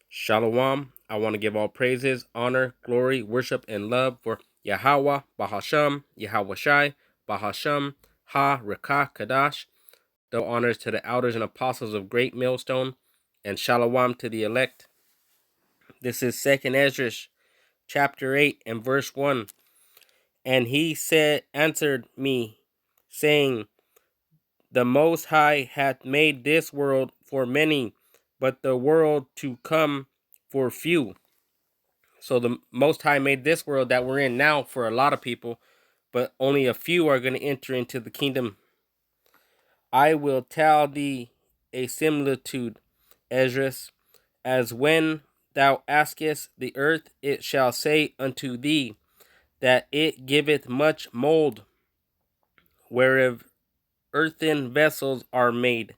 Shalom. I want to give all praises, honor, glory, worship, and love for Yahweh, Bahasham, Yahweh Shai, Bahasham, Ha, Rekah, Kadash. Double honors to the elders and apostles of Great Millstone, and Shalom to the elect. This is 2nd Ezra, chapter 8, and verse 1. And he answered me, saying, The Most High hath made this world for many, but the world to come for few. So the Most High made this world that we're in now for a lot of people, but only a few are going to enter into the kingdom. I will tell thee a similitude, Esdras, as when thou askest the earth, it shall say unto thee that it giveth much mold, whereof earthen vessels are made,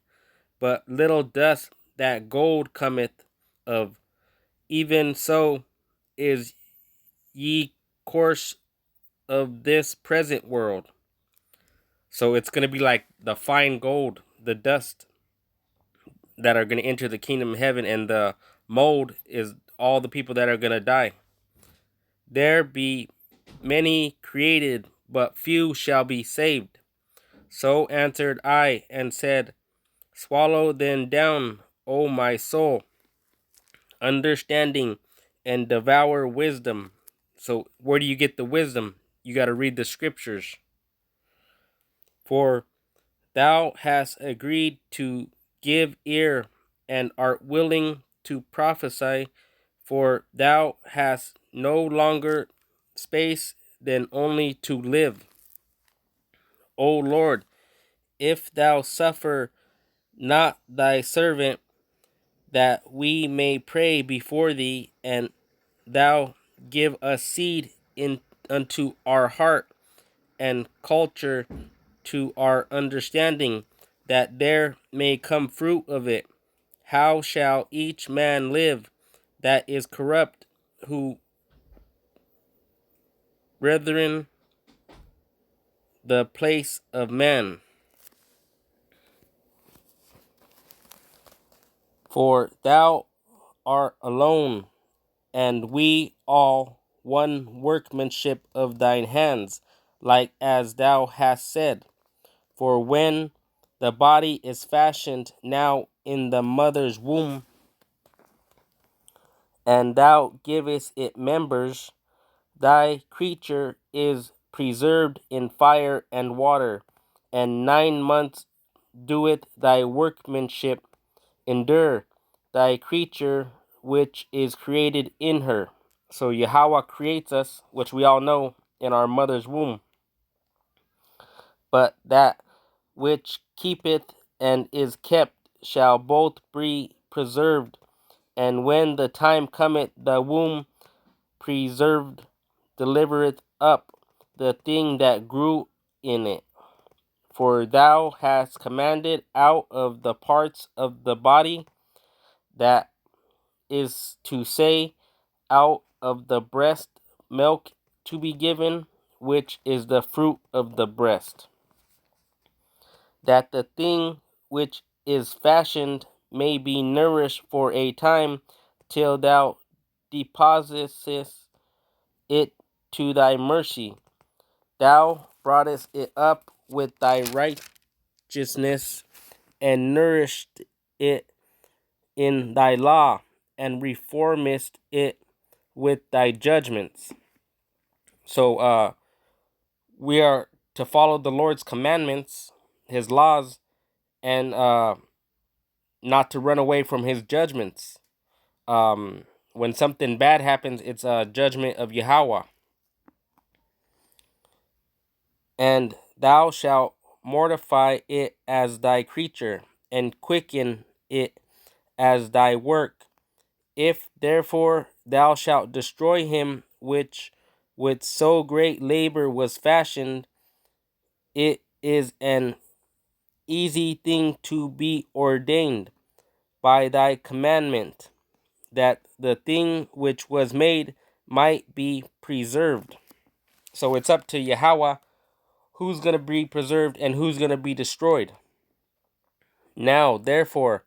but little dust that gold cometh of. Even so is ye course of this present world. So it's going to be like the fine gold, the dust that are going to enter the kingdom of heaven, and the mold is all the people that are going to die. There be many created, but few shall be saved. So answered I and said, Swallow then down, O my soul, understanding, and devour wisdom. So where do you get the wisdom? You got to read the scriptures. For thou hast agreed to give ear, and art willing to prophesy, for thou hast no longer space than only to live. O Lord, if thou suffer not thy servant, that we may pray before thee, and thou give us seed unto our heart, and culture to our understanding, that there may come fruit of it. How shall each man live that is corrupt, who brethren the place of man? For thou art alone, and we all one workmanship of thine hands, like as thou hast said. For when the body is fashioned now in the mother's womb, and thou givest it members, thy creature is preserved in fire and water, and 9 months doeth thy workmanship endure, thy creature which is created in her. So Yahweh creates us, which we all know, in our mother's womb. But that which keepeth and is kept shall both be preserved, and when the time cometh, the womb preserved delivereth up the thing that grew in it. For thou hast commanded out of the parts of the body, that is to say, out of the breast milk to be given, which is the fruit of the breast, that the thing which is fashioned may be nourished for a time, till thou depositest it to thy mercy. Thou broughtest it up with thy righteousness, and nourished it in thy law, and reformest it with thy judgments. So we are to follow the Lord's commandments, his laws, and not to run away from his judgments. When something bad happens, it's a judgment of Yahweh. And thou shalt mortify it as thy creature, and quicken it as thy work. If therefore thou shalt destroy him which with so great labor was fashioned, it is an easy thing to be ordained by thy commandment, that the thing which was made might be preserved. So it's up to Yahweh who's going to be preserved and who's going to be destroyed. Now, therefore,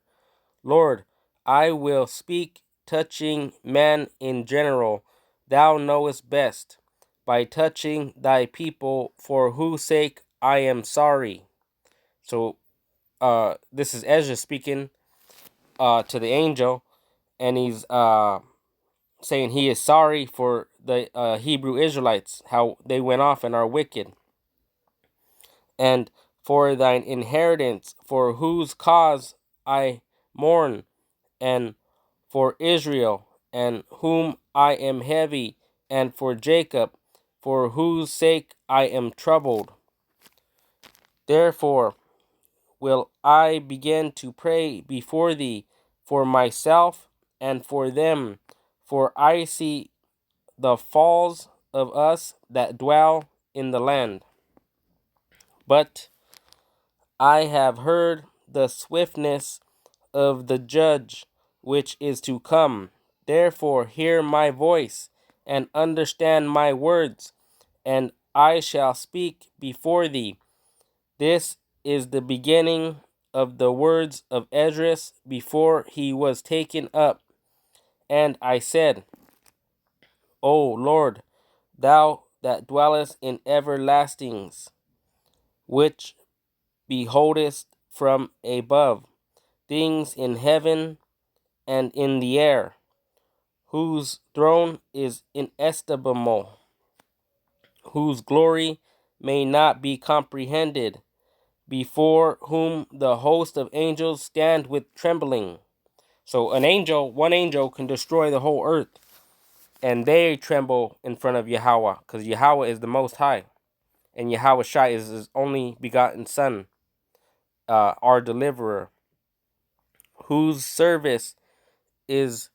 Lord, I will speak touching man in general, thou knowest best, by touching thy people, for whose sake I am sorry. So this is Ezra speaking to the angel, and he's saying he is sorry for the Hebrew Israelites, how they went off and are wicked, and for thine inheritance, for whose cause I mourn, and for Israel, and whom I am heavy, and for Jacob, for whose sake I am troubled. Therefore will I begin to pray before thee for myself and for them, for I see the falls of us that dwell in the land. But I have heard the swiftness of the judge which is to come. Therefore hear my voice, and understand my words, and I shall speak before thee. This is the beginning of the words of Esdras before he was taken up. And I said, O Lord, thou that dwellest in everlastings, which beholdest from above things in heaven and in the air, whose throne is inestimable, whose glory may not be comprehended, before whom the host of angels stand with trembling. So one angel can destroy the whole earth, and they tremble in front of Yahweh, because Yahweh is the Most High, and Yahweh Shai is his only begotten Son, our deliverer, whose service is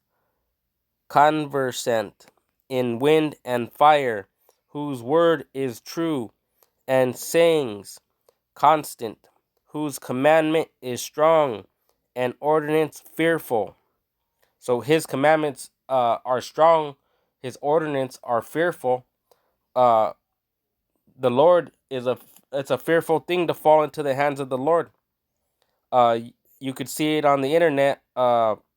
conversant in wind and fire, whose word is true, and sayings constant, whose commandment is strong, and ordinance fearful. So his commandments are strong, his ordinance are fearful. Uh, the Lord it's a fearful thing to fall into the hands of the Lord. You could see it on the internet.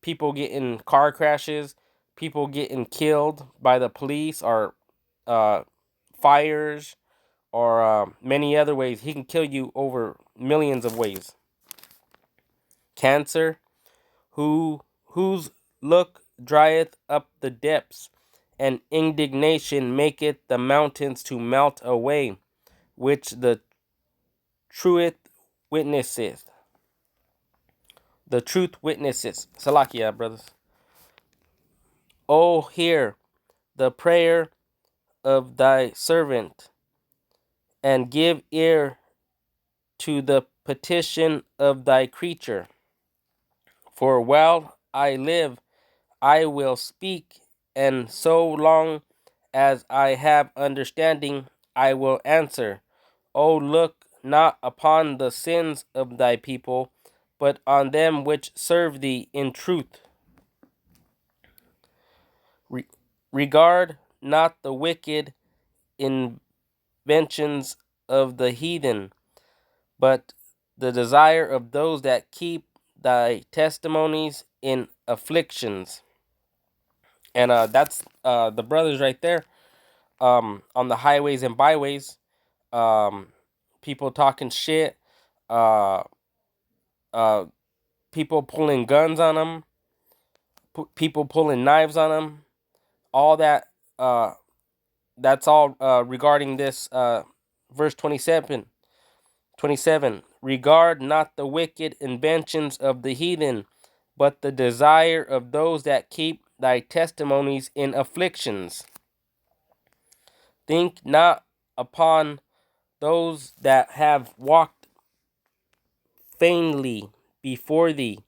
People getting car crashes, people getting killed by the police, or fires, or many other ways. He can kill you over millions of ways. Cancer, whose look drieth up the depths, and indignation maketh the mountains to melt away, which the truth witnesseth. The truth witnesses. Salakia, brothers. O hear the prayer of thy servant, and give ear to the petition of thy creature. For while I live, I will speak, and so long as I have understanding, I will answer. O look not upon the sins of thy people, but on them which serve thee in truth. Regard not the wicked inventions of the heathen, but the desire of those that keep thy testimonies in afflictions. And that's the brothers right there. On the highways and byways, people talking shit, uh, people pulling guns on them, people pulling knives on them, all that. That's all regarding this verse 27. Regard not the wicked inventions of the heathen, but the desire of those that keep thy testimonies in afflictions. Think not upon those that have walked vainly before thee,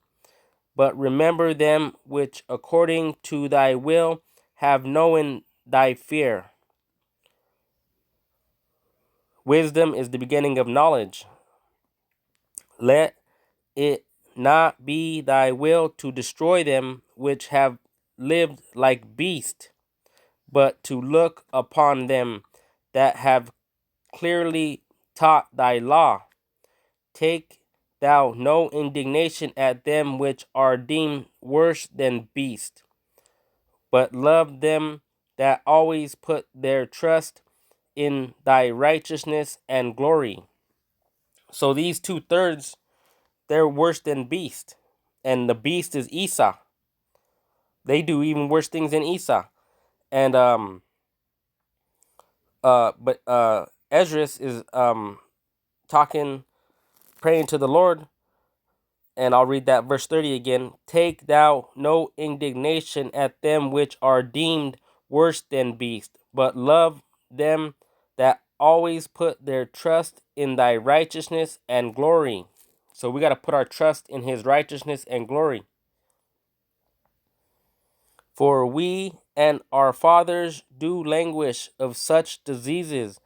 but remember them which according to thy will have known thy fear. Wisdom is the beginning of knowledge. Let it not be thy will to destroy them which have lived like beasts, but to look upon them that have clearly taught thy law. Take thou no indignation at them which are deemed worse than beasts, but love them that always put their trust in thy righteousness and glory. So these 2/3, they're worse than beast. And the beast is Esau. They do even worse things than Esau. And Esdras is talking, praying to the Lord, and I'll read that verse 30 again. Take thou no indignation at them which are deemed worse than beasts, but love them that always put their trust in thy righteousness and glory. So we got to put our trust in his righteousness and glory. For we and our fathers do languish of such diseases,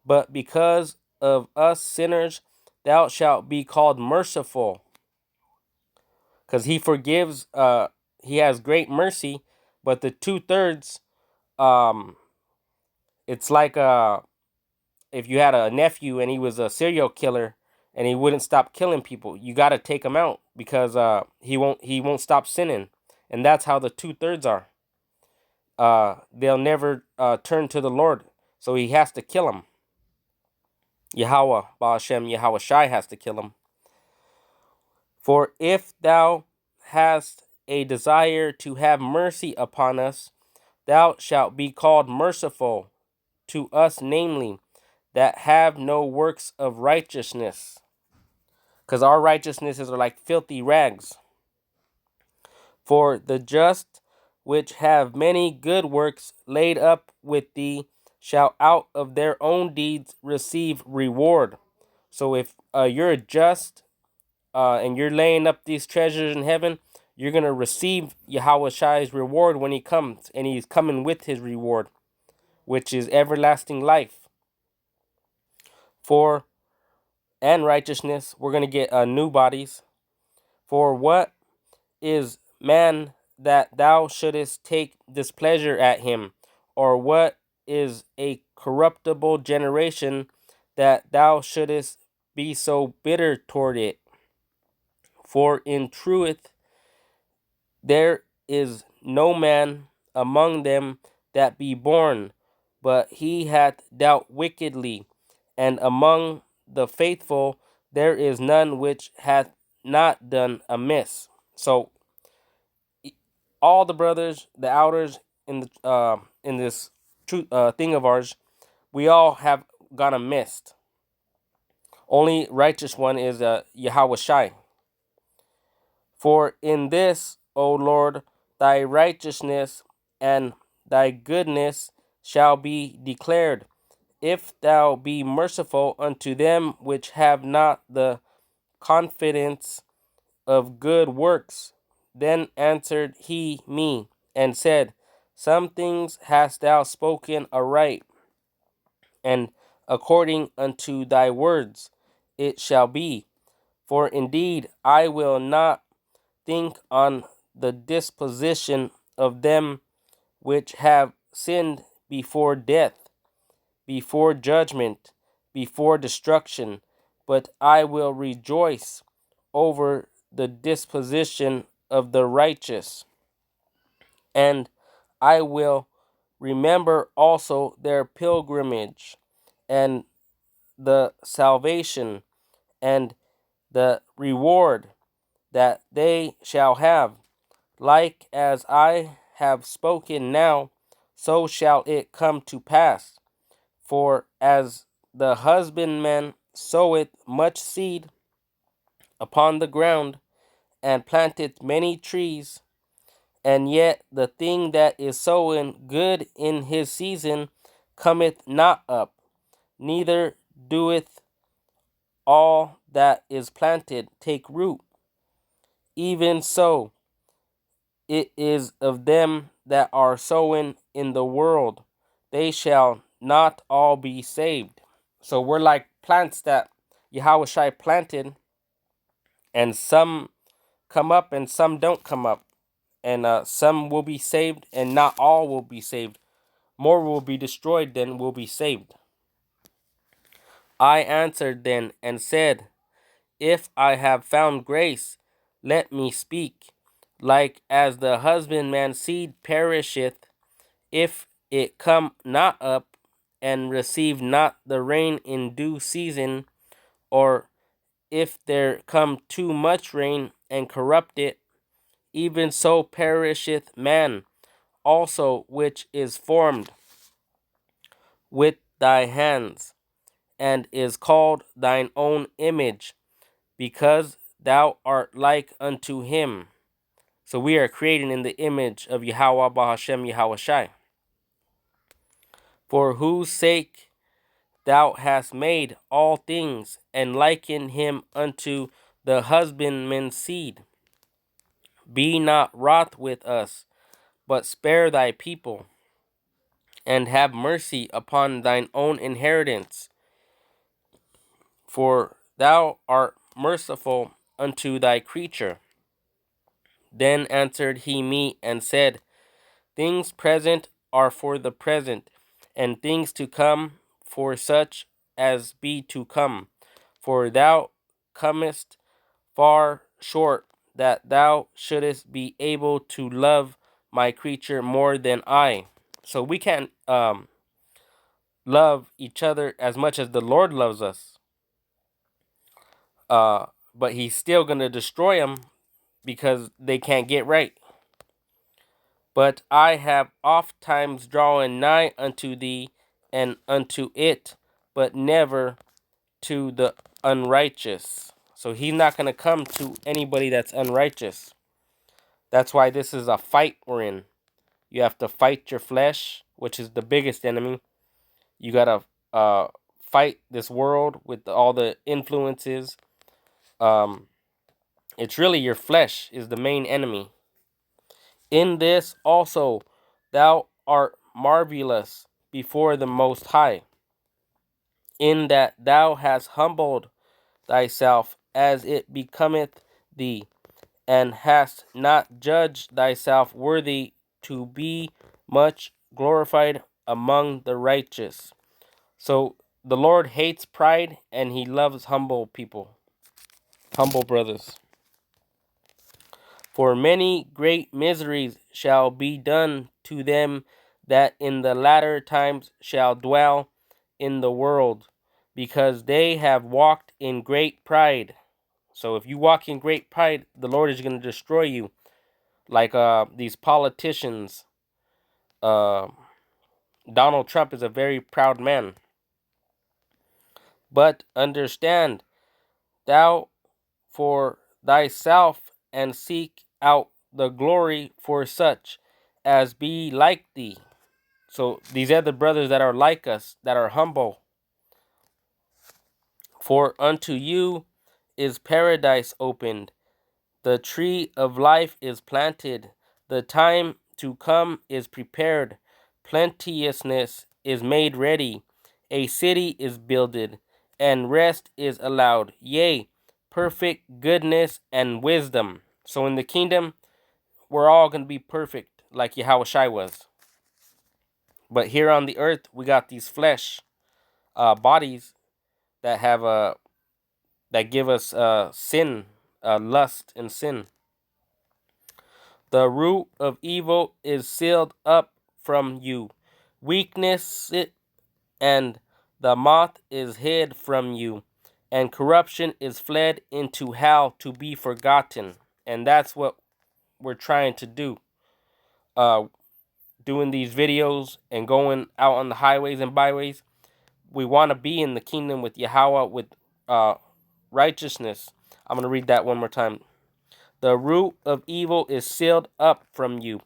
but because of us sinners, thou shalt be called merciful. Because he forgives, he has great mercy, but the 2/3, um, it's like if you had a nephew and he was a serial killer and he wouldn't stop killing people, you got to take him out because he won't stop sinning, and that's how the 2/3 are. They'll never turn to the Lord, so he has to kill them. Yahweh, Baal Hashem, Yahweh Shai has to kill him. For if thou hast a desire to have mercy upon us, thou shalt be called merciful to us, namely, that have no works of righteousness. Because our righteousnesses are like filthy rags. For the just, which have many good works laid up with thee, shall out of their own deeds receive reward. So if you're just and you're laying up these treasures in heaven, you're going to receive Yahweh Shai's reward when he comes, and he's coming with his reward, which is everlasting life. For and righteousness, we're going to get new bodies. For what is man that thou shouldest take displeasure at him? Or what is a corruptible generation that thou shouldest be so bitter toward it? For in truth there is no man among them that be born, but he hath dealt wickedly, and among the faithful there is none which hath not done amiss. So all the brothers, the elders in this truth thing of ours, we all have gone amiss. Only righteous one is Yahweh Shai. For in this, O Lord, thy righteousness and thy goodness shall be declared, if thou be merciful unto them which have not the confidence of good works. Then answered he me, and said, Some things hast thou spoken aright, and according unto thy words it shall be. For indeed I will not think on the disposition of them which have sinned before death, before judgment, before destruction, but I will rejoice over the disposition of the righteous, and I will remember also their pilgrimage, and the salvation, and the reward that they shall have. Like as I have spoken now, so shall it come to pass. For as the husbandman soweth much seed upon the ground, and planteth many trees, and yet the thing that is sown good in his season cometh not up, neither doeth all that is planted take root. Even so it is of them that are sown in the world. They shall not all be saved. So we're like plants that Yahweh Shai planted, and some come up and some don't come up. And some will be saved, and not all will be saved. More will be destroyed than will be saved. I answered then and said, If I have found grace, let me speak. like as the husbandman's seed perisheth, if it come not up, and receive not the rain in due season, or if there come too much rain and corrupt it, even so perisheth man also which is formed with thy hands, and is called thine own image, because thou art like unto him. So we are created in the image of Yahweh Bahashem Yahweh Shai, for whose sake thou hast made all things, and likened him unto the husbandman's seed. Be not wroth with us, but spare thy people, and have mercy upon thine own inheritance. For thou art merciful unto thy creature. Then answered he me and said, Things present are for the present, and things to come for such as be to come. For thou comest far short, that thou shouldest be able to love my creature more than I. So we can't love each other as much as the Lord loves us. But he's still going to destroy them because they can't get right. But I have oft times drawn nigh unto thee and unto it, but never to the unrighteous. So he's not going to come to anybody that's unrighteous. That's why this is a fight we're in. You have to fight your flesh, which is the biggest enemy. You got to fight this world with all the influences. It's really your flesh is the main enemy. In this also thou art marvelous before the Most High, in that thou hast humbled thyself as it becometh thee, and hast not judged thyself worthy to be much glorified among the righteous. So the Lord hates pride, and he loves humble people, humble brothers. For many great miseries shall be done to them that in the latter times shall dwell in the world, because they have walked in great pride. So if you walk in great pride, the Lord is going to destroy you. Like these politicians. Donald Trump is a very proud man. But understand thou for thyself, and seek out the glory for such as be like thee. So these are the brothers that are like us, that are humble. For unto you is paradise opened, the tree of life is planted, the time to come is prepared, plenteousness is made ready, a city is builded, and rest is allowed, yea, perfect goodness and wisdom. So in the kingdom, we're all going to be perfect like Yahweh Shai was. But here on the earth, we got these flesh bodies that have that give us sin, lust, and sin. The root of evil is sealed up from you, weakness and the moth is hid from you, and corruption is fled into hell to be forgotten. And that's what we're trying to do. Doing these videos and going out on the highways and byways. We want to be in the kingdom with Yahweh, with righteousness. I'm going to read that one more time. The root of evil is sealed up from you,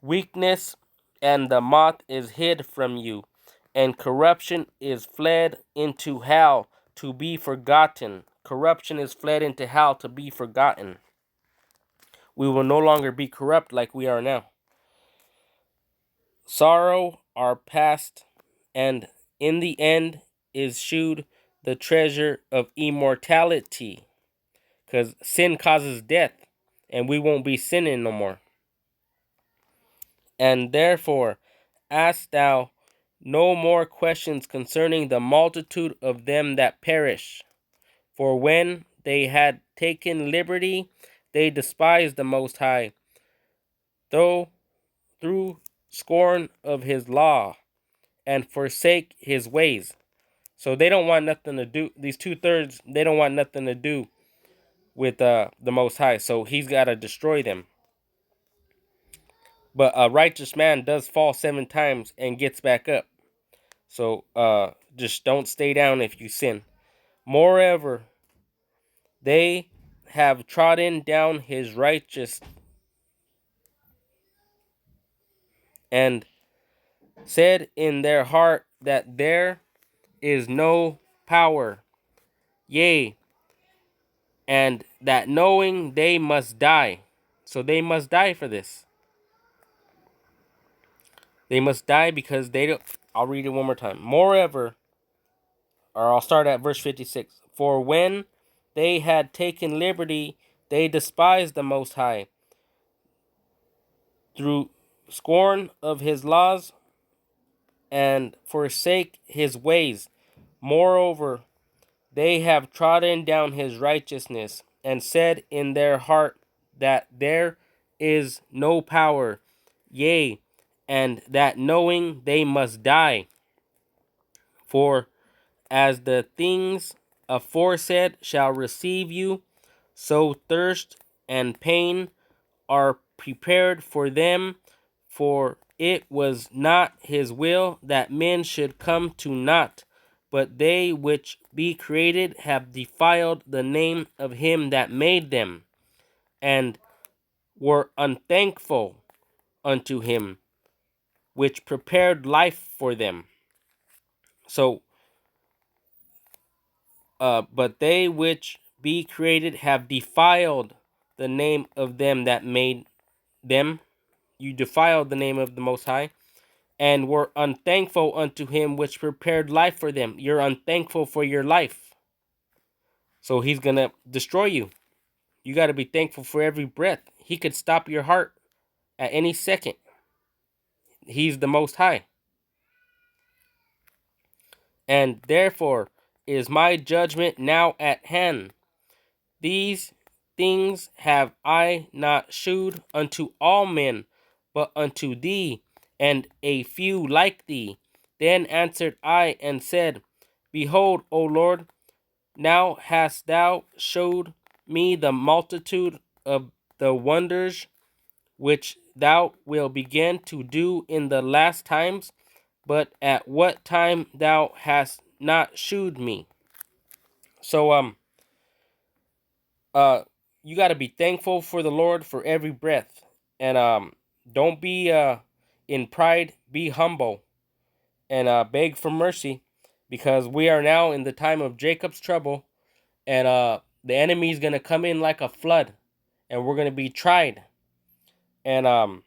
weakness and the moth is hid from you, and corruption is fled into hell to be forgotten. Corruption is fled into hell to be forgotten. We will no longer be corrupt like we are now. Sorrow are past, and in the end is shewed the treasure of immortality. Because sin causes death, and we won't be sinning no more. And therefore ask thou no more questions concerning the multitude of them that perish. For when they had taken liberty, they despised the Most High, though through scorn of his law, and forsake his ways. So they don't want nothing to do. These 2/3, they don't want nothing to do with the Most High. So he's got to destroy them. But a righteous man does fall 7 times and gets back up. So just don't stay down if you sin. Moreover, they have trodden down his righteous and said in their heart that there is no power, yea, and that knowing they must die. So they must die for this. They must die because they don't. I'll read it one more time. Moreover, or I'll start at verse 56. For when they had taken liberty, they despised the Most High through scorn of his laws and forsake his ways. Moreover, they have trodden down his righteousness and said in their heart that there is no power, yea, and that knowing they must die. For as the things aforesaid shall receive you, so thirst and pain are prepared for them, for it was not his will that men should come to naught, but they which be created have defiled the name of him that made them, and were unthankful unto him, which prepared life for them. So, but they which be created have defiled the name of them that made them. You defiled the name of the Most High, and were unthankful unto him which prepared life for them. You're unthankful for your life. So he's going to destroy you. You got to be thankful for every breath. He could stop your heart at any second. He's the Most High. And therefore is my judgment now at hand. These things have I not shewed unto all men, but unto thee, and a few like thee. Then answered I and said, Behold, O Lord, now hast thou showed me the multitude of the wonders which thou wilt begin to do in the last times, but at what time thou hast not shewed me. So you got to be thankful for the Lord for every breath, and don't be in pride. Be humble, and beg for mercy, because we are now in the time of Jacob's trouble, and the enemy is gonna come in like a flood, and we're gonna be tried, and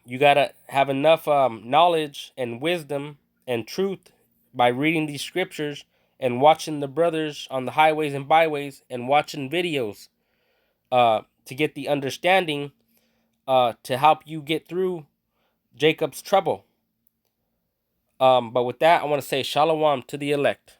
you gotta have enough knowledge and wisdom and truth by reading these scriptures and watching the brothers on the highways and byways and watching videos to get the understanding to help you get through Jacob's trouble. But with that, I want to say shalom to the elect.